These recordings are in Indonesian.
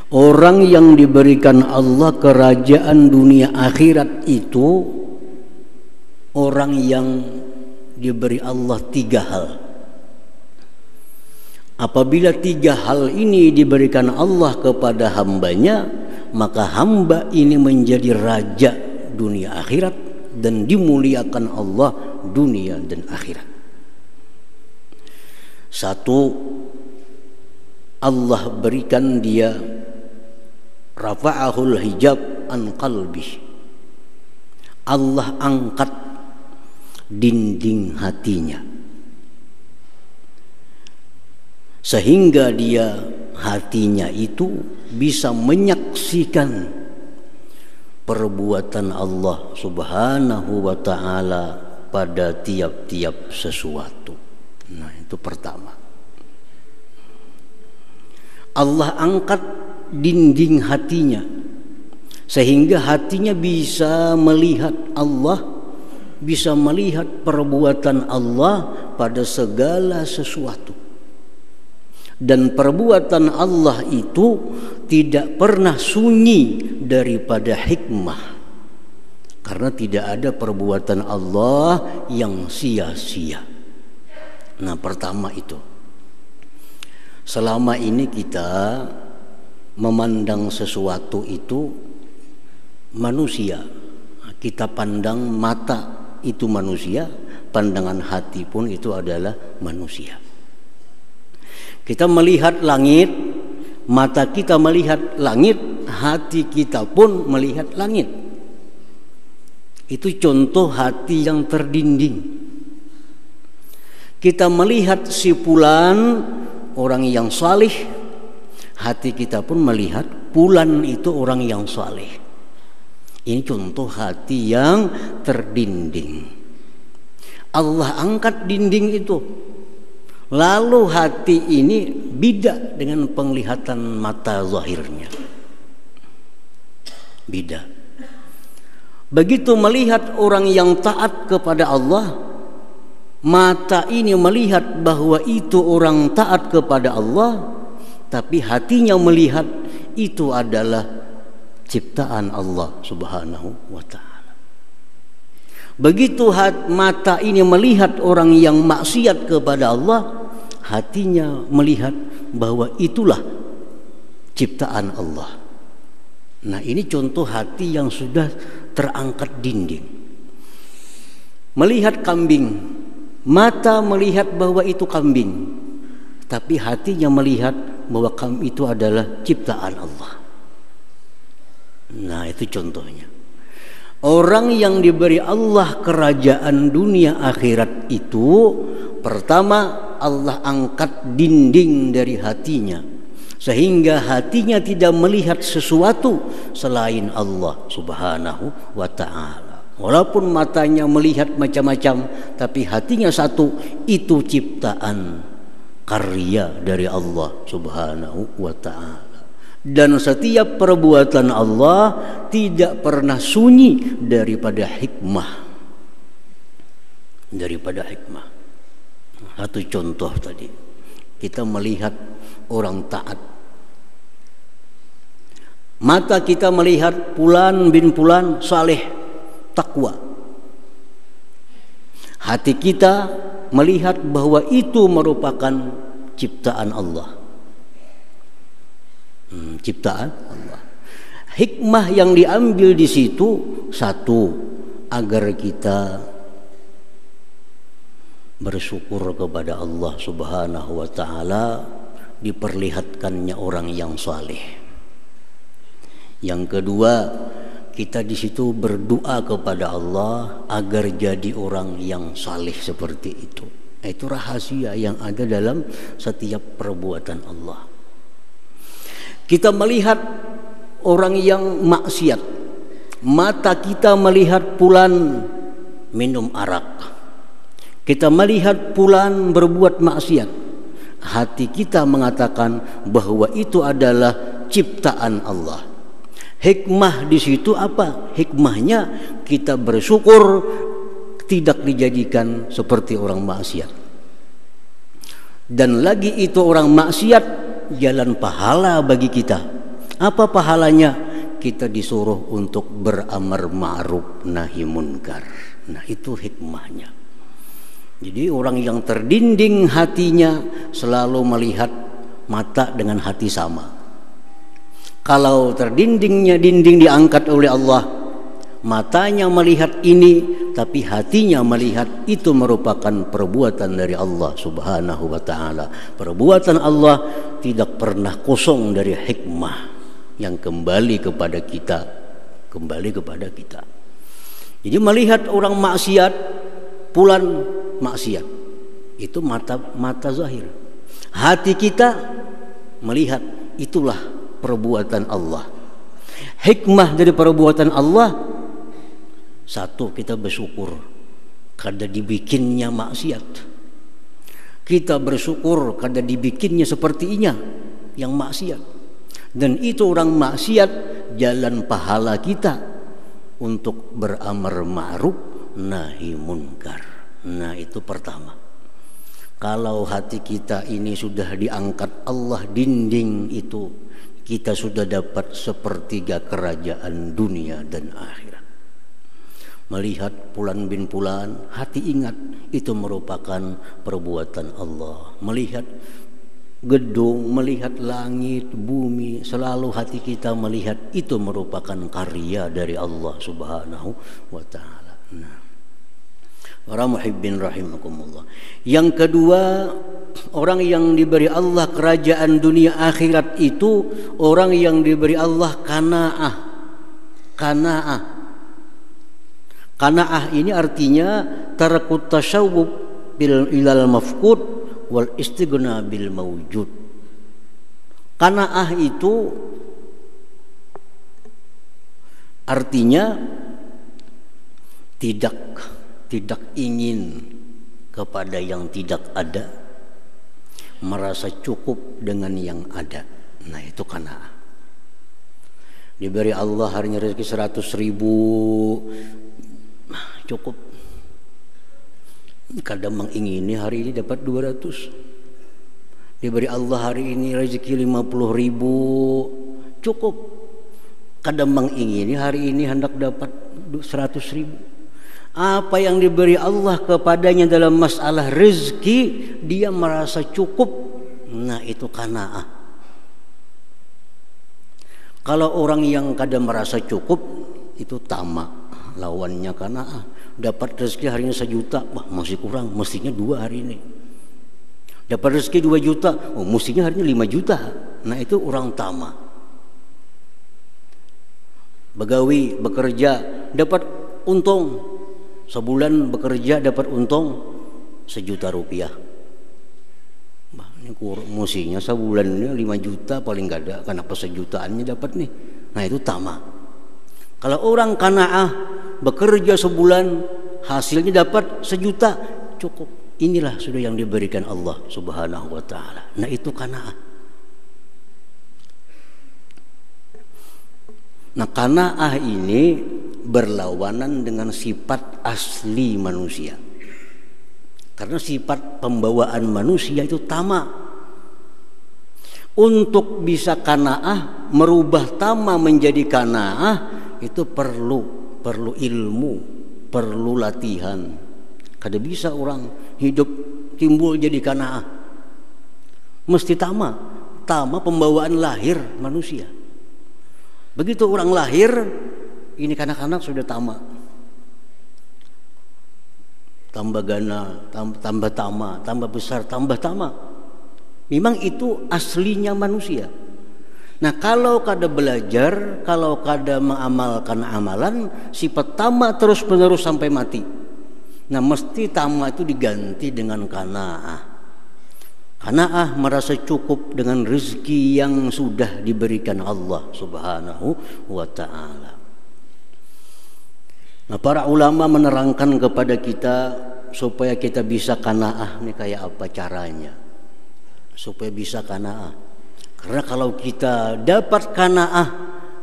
Orang yang diberikan Allah kerajaan dunia akhirat itu orang yang diberi Allah 3 hal. Apabila 3 hal ini diberikan Allah kepada hambanya, maka hamba ini menjadi raja dunia akhirat dan dimuliakan Allah dunia dan akhirat. 1, Allah berikan dia rafa'ahul hijab an qalbi. Allah angkat dinding hatinya sehingga dia hatinya itu bisa menyaksikan perbuatan Allah Subhanahu wa ta'ala pada tiap-tiap sesuatu. Nah, itu pertama. Allah angkat dinding hatinya sehingga hatinya bisa melihat Allah, bisa melihat perbuatan Allah pada segala sesuatu. Dan perbuatan Allah itu tidak pernah sunyi daripada hikmah, karena tidak ada perbuatan Allah yang sia-sia. Nah, pertama itu. Selama ini kita memandang sesuatu itu manusia. Kita pandang mata itu manusia, pandangan hati pun itu adalah manusia. Kita melihat langit, mata kita melihat langit, hati kita pun melihat langit. Itu contoh hati yang terdinding. Kita melihat si fulan orang yang saleh, hati kita pun melihat fulan itu orang yang saleh. Ini contoh hati yang terdinding. Allah angkat dinding itu. Lalu hati ini beda dengan penglihatan mata zahirnya. Beda. Begitu melihat orang yang taat kepada Allah, mata ini melihat bahwa itu orang taat kepada Allah, tapi hatinya melihat itu adalah ciptaan Allah Subhanahu wa ta'ala. Begitu mata ini melihat orang yang maksiat kepada Allah, hatinya melihat bahwa itulah ciptaan Allah. Nah, ini contoh hati yang sudah terangkat dinding. Melihat kambing, mata melihat bahwa itu kambing, tapi hatinya melihat bahwa kambing itu adalah ciptaan Allah. Nah, itu contohnya. Orang yang diberi Allah kerajaan dunia akhirat itu, pertama Allah angkat dinding dari hatinya sehingga hatinya tidak melihat sesuatu selain Allah Subhanahu wa ta'ala. Walaupun matanya melihat macam-macam, tapi hatinya satu, itu ciptaan karya dari Allah Subhanahu wa ta'ala. Dan setiap perbuatan Allah tidak pernah sunyi daripada hikmah. Daripada hikmah. Satu contoh tadi, kita melihat orang taat. Mata kita melihat fulan bin fulan saleh, takwa. Hati kita melihat bahwa itu merupakan ciptaan Allah. Ciptaan Allah. Hikmah yang diambil di situ, satu, agar kita bersyukur kepada Allah Subhanahu wa ta'ala, diperlihatkannya orang yang saleh. Yang kedua, kita di situ berdoa kepada Allah agar jadi orang yang saleh seperti itu. Itu rahasia yang ada dalam setiap perbuatan Allah. Kita melihat orang yang maksiat, mata kita melihat fulan minum arak, kita melihat fulan berbuat maksiat, hati kita mengatakan bahwa itu adalah ciptaan Allah. Hikmah di situ apa? Hikmahnya kita bersyukur tidak dijadikan seperti orang maksiat. Dan lagi itu orang maksiat jalan pahala bagi kita. Apa pahalanya? Kita disuruh untuk beramar ma'ruf nahi munkar. Nah, itu hikmahnya. Jadi orang yang terdinding hatinya selalu melihat mata dengan hati sama. Kalau terdinding diangkat oleh Allah, matanya melihat ini tapi hatinya melihat itu merupakan perbuatan dari Allah Subhanahu wa taala. Perbuatan Allah tidak pernah kosong dari hikmah yang kembali kepada kita. Jadi melihat orang maksiat, pulan maksiat, itu mata zahir. Hati kita melihat itulah perbuatan Allah. Hikmah dari perbuatan Allah, satu, kita bersyukur karena dibikinnya maksiat. Kita bersyukur karena dibikinnya sepertinya yang maksiat. Dan itu orang maksiat jalan pahala kita untuk beramar ma'ruf nahi munkar. Nah, itu pertama. Kalau hati kita ini sudah diangkat Allah dinding itu, kita sudah dapat sepertiga kerajaan dunia dan akhirat. Melihat Fulan bin Fulan, hati ingat itu merupakan perbuatan Allah. Melihat gedung, melihat langit, bumi, selalu hati kita melihat itu merupakan karya dari Allah Subhanahu wa taala. Nah, para muhibbin rahimakumullah. Yang kedua, orang yang diberi Allah kerajaan dunia akhirat itu orang yang diberi Allah qanaah. Qanaah ini artinya tarakut tasyawwub bil ilal mafqud wal istighna bil mawjud. Qanaah itu artinya tidak ingin kepada yang tidak ada, merasa cukup dengan yang ada. Nah, itu qanaah. Diberi Allah harinya rezeki 100.000, cukup. Kadang mengingini hari ini dapat 200. Diberi Allah hari ini rezeki 50.000, cukup. Kadang mengingini hari ini hendak dapat 100.000. Apa yang diberi Allah kepadanya dalam masalah rezeki, dia merasa cukup. Nah, itu qanaah. Kalau orang yang kadang merasa cukup, itu tamak. Lawannya qanaah. Dapat rezeki harinya 1 juta, wah masih kurang, mestinya 2 hari ini. Dapat rezeki 2 juta, oh mestinya harinya 5 juta. Nah, itu orang tamak. Begawi, bekerja, dapat untung. Sebulan bekerja dapat untung 1 juta rupiah. Bah, ini mestinya sebulannya 5 juta paling gak ada, kenapa 1 jutaannya dapat nih? Nah, itu tamak. Kalau orang qanaah, bekerja sebulan hasilnya dapat 1 juta, cukup. Inilah sudah yang diberikan Allah Subhanahu wa taala. Nah, itu qanaah. Nah, qanaah ini berlawanan dengan sifat asli manusia. Karena sifat pembawaan manusia itu tamak. Untuk bisa qanaah, merubah tamak menjadi qanaah, itu perlu ilmu, perlu latihan. Kada bisa orang hidup timbul jadi qanaah. Mesti tamak pembawaan lahir manusia. Begitu orang lahir, ini kanak-kanak sudah tamak. Tambah gana, tambah tamak, tambah besar, tambah tamak. Memang itu aslinya manusia. Nah, kalau kada belajar, kalau kada mengamalkan amalan, sifat tamak terus menerus sampai mati. Nah, mesti tamak itu diganti dengan qanaah. Qanaah merasa cukup dengan rezeki yang sudah diberikan Allah Subhanahu wa ta'ala. Nah, para ulama menerangkan kepada kita supaya kita bisa qanaah, ini kayak apa caranya supaya bisa qanaah. Karena kalau kita dapat qanaah,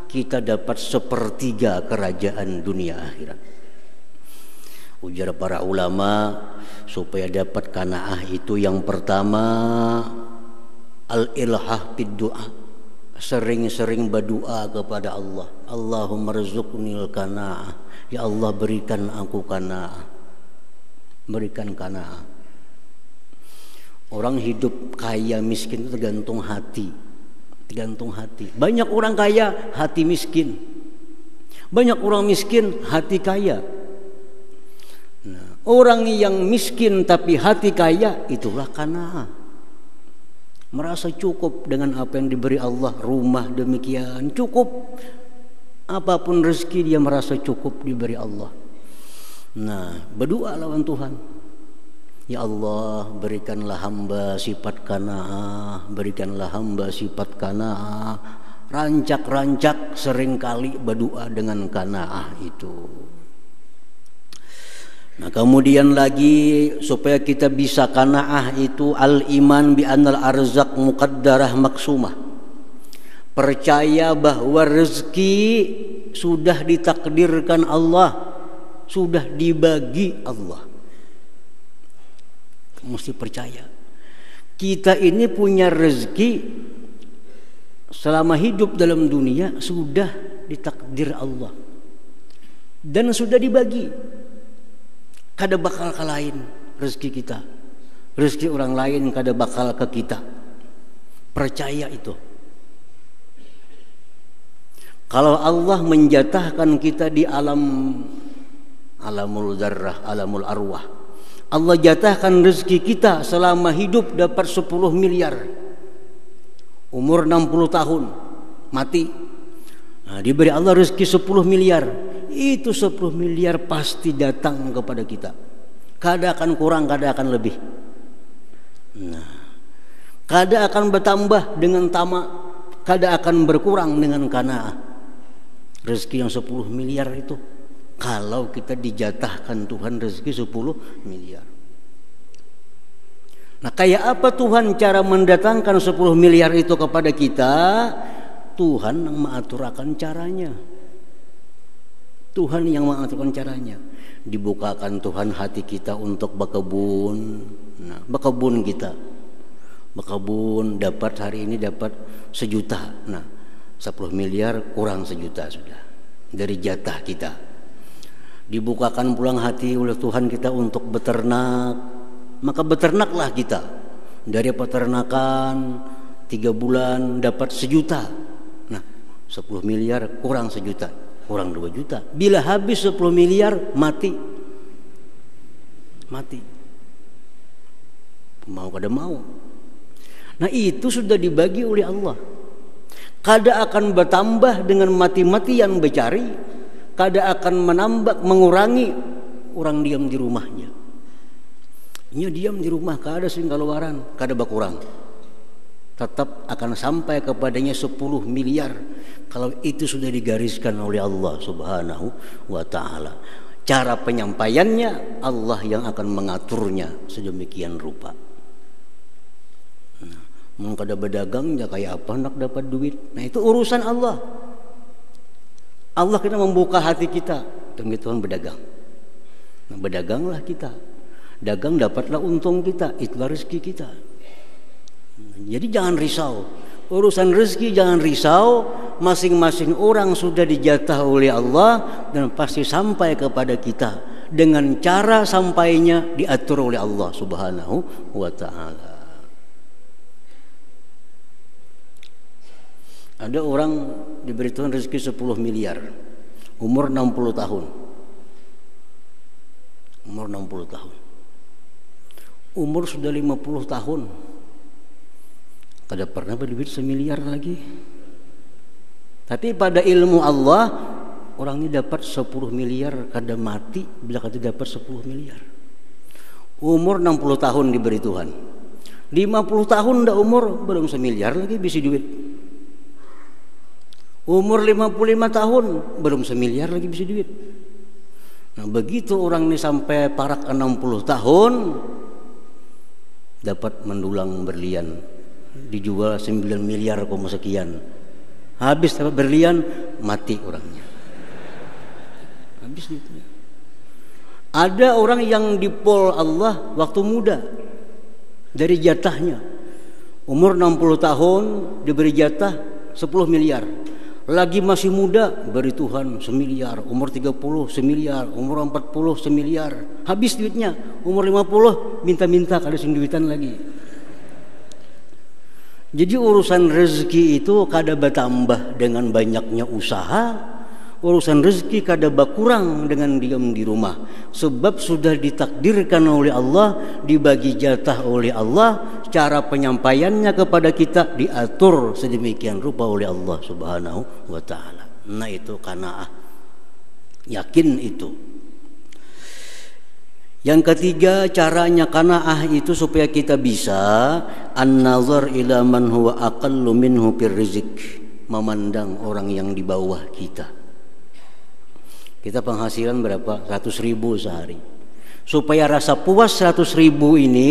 kita dapat sepertiga kerajaan dunia akhirat. Ujar para ulama, supaya dapat qanaah itu yang pertama al-ilhah fid du'a. sering-sering berdoa kepada Allah, Allahumma rzuqnil qanaah, ya Allah berikan aku qanaah, berikan qanaah. Orang hidup kaya miskin itu tergantung hati, tergantung hati. Banyak orang kaya hati miskin, banyak orang miskin hati kaya. Nah, orang yang miskin tapi hati kaya itulah qanaah, merasa cukup dengan apa yang diberi Allah, rumah demikian cukup, apapun rezeki dia merasa cukup diberi Allah. Nah, berdoa lawan Tuhan, ya Allah berikanlah hamba sifat qanaah, berikanlah hamba sifat qanaah. Rancak-rancak seringkali berdoa dengan qanaah itu. Nah, kemudian lagi supaya kita bisa qanaah itu al-iman bi annal arzaq muqaddarah maksumah. Percaya bahwa rezeki sudah ditakdirkan Allah, sudah dibagi Allah. Mesti percaya. Kita ini punya rezeki selama hidup dalam dunia sudah ditakdir Allah dan sudah dibagi. Kada bakal ke lain rezeki kita, rezeki orang lain kada bakal ke kita. Percaya itu. Kalau Allah menjatahkan kita di alamul zarrah, alamul arwah, Allah jatahkan rezeki kita selama hidup dapat 10 miliar, umur 60 tahun mati. Nah, diberi Allah rezeki 10 miliar. Itu 10 miliar pasti datang kepada kita. Kada akan kurang, kada akan lebih. Nah, kada akan bertambah dengan tamak, kada akan berkurang dengan qanaah. Rezeki yang 10 miliar itu, kalau kita dijatahkan Tuhan rezeki 10 miliar. Nah, kayak apa Tuhan cara mendatangkan 10 miliar itu kepada kita? Tuhan yang mengaturkan caranya. Tuhan yang mengaturkan caranya. Dibukakan Tuhan hati kita untuk berkebun. Nah, berkebun kita, berkebun dapat hari ini dapat 1 juta. Nah, 10 miliar kurang 1 juta sudah dari jatah kita. Dibukakan pulang hati oleh Tuhan kita untuk beternak, maka beternaklah kita. Dari peternakan 3 bulan dapat 1 juta. Nah, 10 miliar kurang 1 juta, kurang 2 juta. Bila habis 10 miliar mati. Mati. Mau kada mau. Nah, itu sudah dibagi oleh Allah. Kada akan bertambah dengan mati-matian bercari, kada akan menambah mengurangi orang diam di rumahnya. Nya diam di rumah kada sing keluaran, kada berkurang. Tetap akan sampai kepadanya 10 miliar kalau itu sudah digariskan oleh Allah Subhanahu wa taala. Cara penyampaiannya Allah yang akan mengaturnya sedemikian rupa. Nah, mau kada berdagang ya kayak apa nak dapat duit. Nah, itu urusan Allah. Allah kita membuka hati kita, demi Tuhan berdagang. Nah, berdaganglah kita. Dagang dapatlah untung kita, itulah rezeki kita. Jadi jangan risau. Urusan rezeki jangan risau. Masing-masing orang sudah dijatah oleh Allah dan pasti sampai kepada kita dengan cara sampainya diatur oleh Allah Subhanahu wa taala. Ada orang diberi Tuhan rezeki 10 miliar, umur 60 tahun. Umur 60 tahun. Umur sudah 50 tahun. Kada pernah berduit 1 miliar lagi. Tapi pada ilmu Allah, orang ini dapat 10 miliar kada mati bila kada dapat 10 miliar. Umur 60 tahun diberi Tuhan. 50 tahun dah umur belum 1 miliar lagi bisa duit. Umur 55 tahun belum 1 miliar lagi bisa duit. Nah, begitu orang ini sampai parak 60 tahun dapat mendulang berlian, dijual 9 miliar sekian. Habis dapat berlian mati orangnya. Habis itu. Ada orang yang dipol Allah waktu muda dari jatahnya. Umur 60 tahun diberi jatah 10 miliar. Lagi masih muda beri Tuhan 1 miliar, umur 30 1 miliar, umur 40 1 miliar. Habis duitnya, umur 50 minta-minta kada sing duitan lagi. Jadi urusan rezeki itu kada bertambah dengan banyaknya usaha, urusan rezeki kada berkurang dengan diam di rumah. Sebab sudah ditakdirkan oleh Allah, dibagi jatah oleh Allah, cara penyampaiannya kepada kita diatur sedemikian rupa oleh Allah Subhanahu wa taala. Nah itu qanaah. Yakin itu. Yang ketiga caranya qanaah itu supaya kita bisa an-nazar ila man huwa aqallu minhu fir rizq, memandang orang yang di bawah kita. Kita penghasilan berapa? 100.000 sehari. Supaya rasa puas 100.000 ini,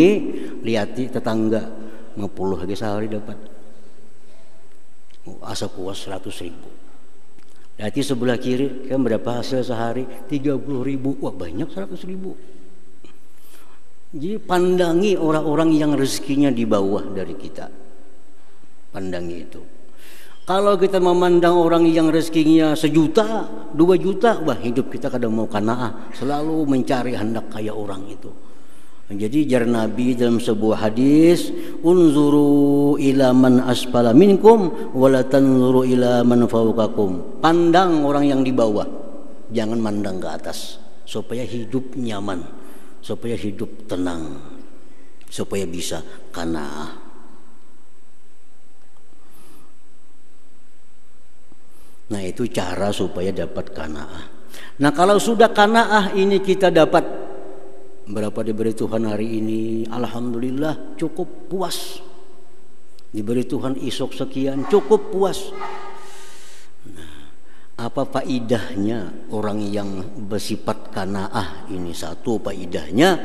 lihati tetangga 50 lagi sehari dapat. Asa puas 100.000. Lihati sebelah kiri kan berapa hasil sehari? 30.000. Wah banyak 100.000. Jadi pandangi orang-orang yang rezekinya di bawah dari kita. Pandangi itu. Kalau kita memandang orang yang rezekinya 1 juta, 2 juta, wah hidup kita kadang mau qanaah, selalu mencari hendak kaya orang itu. Jadi jar Nabi dalam sebuah hadis, unzuru ila man asfala minkum wa la tanzuru ila man fawqakum. Pandang orang yang di bawah, jangan mandang ke atas, supaya hidup nyaman, supaya hidup tenang, supaya bisa qanaah. Nah itu cara supaya dapat qanaah. Nah kalau sudah qanaah ini kita dapat, berapa diberi Tuhan hari ini, alhamdulillah cukup puas. Diberi Tuhan isok sekian, cukup puas. Nah, apa faidahnya orang yang bersifat qanaah ini? Satu faidahnya,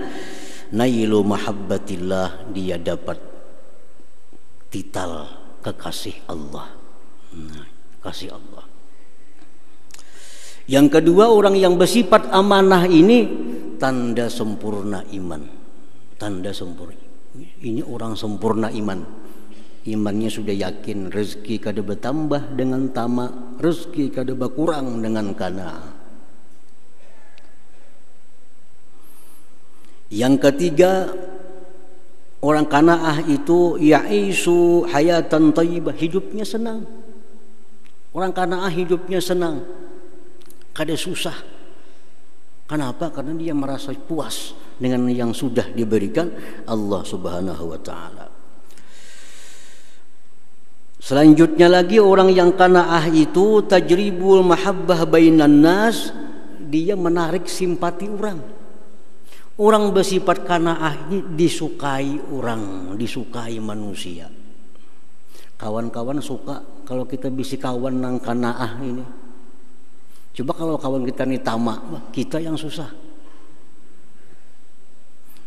nailu mahabbatillah, dia dapat tital kekasih Allah. Nah, kasih Allah. Yang kedua, orang yang bersifat amanah ini tanda sempurna iman. Tanda sempurna. Ini orang sempurna iman. Imannya sudah yakin rezeki kada bertambah dengan tamak, rezeki kada berkurang dengan qanaah. Yang ketiga, orang qanaah itu ya'isu hayatan thayyibah, hidupnya senang. Orang qanaah hidupnya senang, kada susah. Kenapa? Karena dia merasa puas dengan yang sudah diberikan Allah Subhanahu wa taala. Selanjutnya lagi orang yang qanaah itu tajribul mahabbah bainan nas, dia menarik simpati orang. Orang bersifat qanaah ini disukai orang, disukai manusia. Kawan-kawan suka kalau kita bisa kawan nang qanaah ini. Coba kalau kawan kita ini tamak, kita yang susah.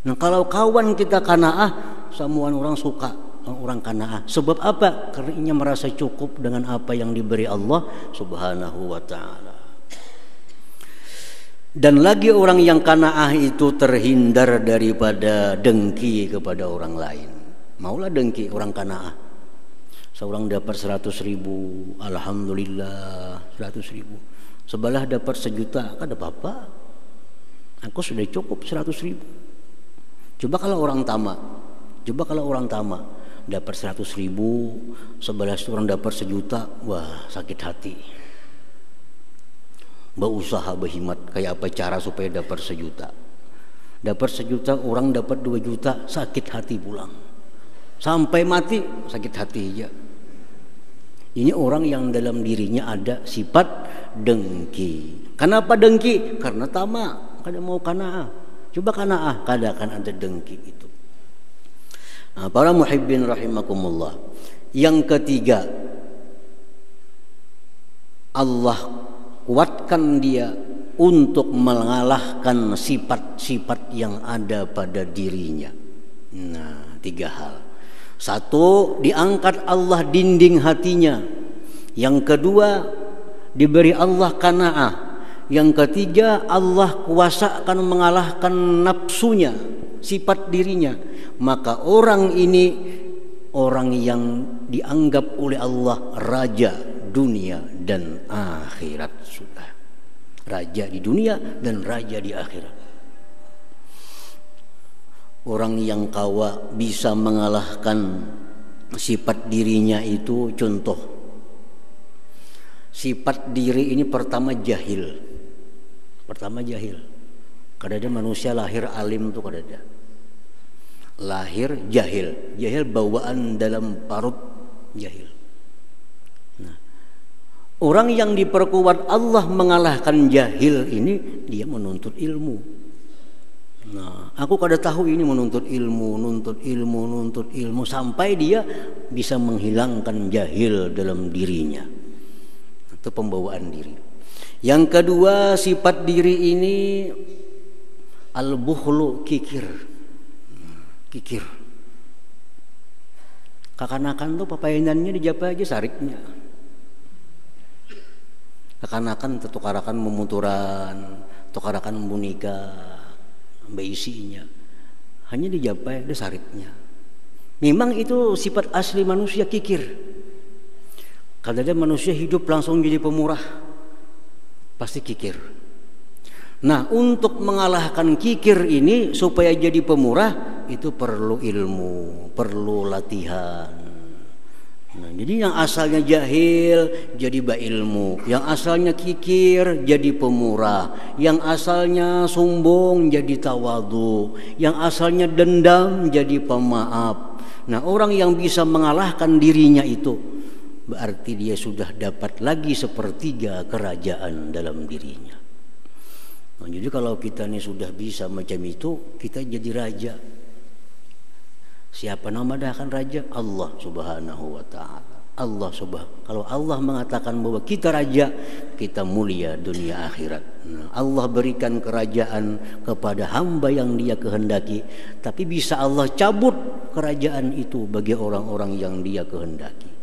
Nah kalau kawan kita qanaah, semua orang suka orang qanaah. Sebab apa? Karena ia merasa cukup dengan apa yang diberi Allah Subhanahu wa taala. Dan lagi orang yang qanaah itu terhindar daripada dengki kepada orang lain. Maulah dengki orang qanaah. Seorang dapat 100.000, alhamdulillah 100.000. Sebelah dapat 1 juta, kada apa-apa. Aku sudah cukup 100.000. Coba kalau orang tamak, dapat 100.000, sebelah orang dapat 1 juta, wah sakit hati. Berusaha berhimat kayak apa cara supaya dapat 1 juta. Dapat 1 juta, orang dapat 2 juta, sakit hati pulang. Sampai mati sakit hati aja. Ini orang yang dalam dirinya ada sifat dengki. Kenapa dengki? Karena tamak, kada mau qanaah. Coba qanaah, kada akan ada dengki itu. Nah, para muhibbin rahimakumullah. Yang ketiga, Allah kuatkan dia untuk mengalahkan sifat-sifat yang ada pada dirinya. Nah, 3 hal. 1, diangkat Allah dinding hatinya. Yang kedua, diberi Allah qanaah. Yang ketiga, Allah kuasakan mengalahkan nafsunya, sifat dirinya. Maka orang ini orang yang dianggap oleh Allah raja dunia dan akhirat. Sudah raja di dunia dan raja di akhirat. Orang yang kawa bisa mengalahkan sifat dirinya itu, contoh sifat diri ini pertama jahil. Kadang-kadang manusia lahir alim tuh, kadang-kadang lahir jahil bawaan dalam parut jahil. Nah, orang yang diperkuat Allah mengalahkan jahil ini, dia menuntut ilmu. Nah, aku kada tahu ini nuntut ilmu sampai dia bisa menghilangkan jahil dalam dirinya. Itu pembawaan diri. Yang kedua, sifat diri ini al-bukhlu, kikir. Kakanakan tuh papainannya dijapa aja sariknya. Kakanakan tukarakan memuturan, tukarakan membunika, isinya. Hanya dijapa aja sariknya. Memang itu sifat asli manusia, kikir. Kadang-kadang manusia hidup langsung jadi pemurah, pasti kikir. Nah, untuk mengalahkan kikir ini supaya jadi pemurah itu perlu ilmu, perlu latihan. Nah, jadi yang asalnya jahil jadi berilmu, yang asalnya kikir jadi pemurah, yang asalnya sombong jadi tawadhu, yang asalnya dendam jadi pemaaf. Nah, orang yang bisa mengalahkan dirinya itu berarti dia sudah dapat lagi sepertiga kerajaan dalam dirinya. Nah, jadi kalau kita ini sudah bisa macam itu, kita jadi raja. Siapa nama dah akan raja? Allah Subhanahu wa taala. Kalau Allah mengatakan bahwa kita raja, kita mulia dunia akhirat. Nah, Allah berikan kerajaan kepada hamba yang Dia kehendaki, tapi bisa Allah cabut kerajaan itu bagi orang-orang yang Dia kehendaki.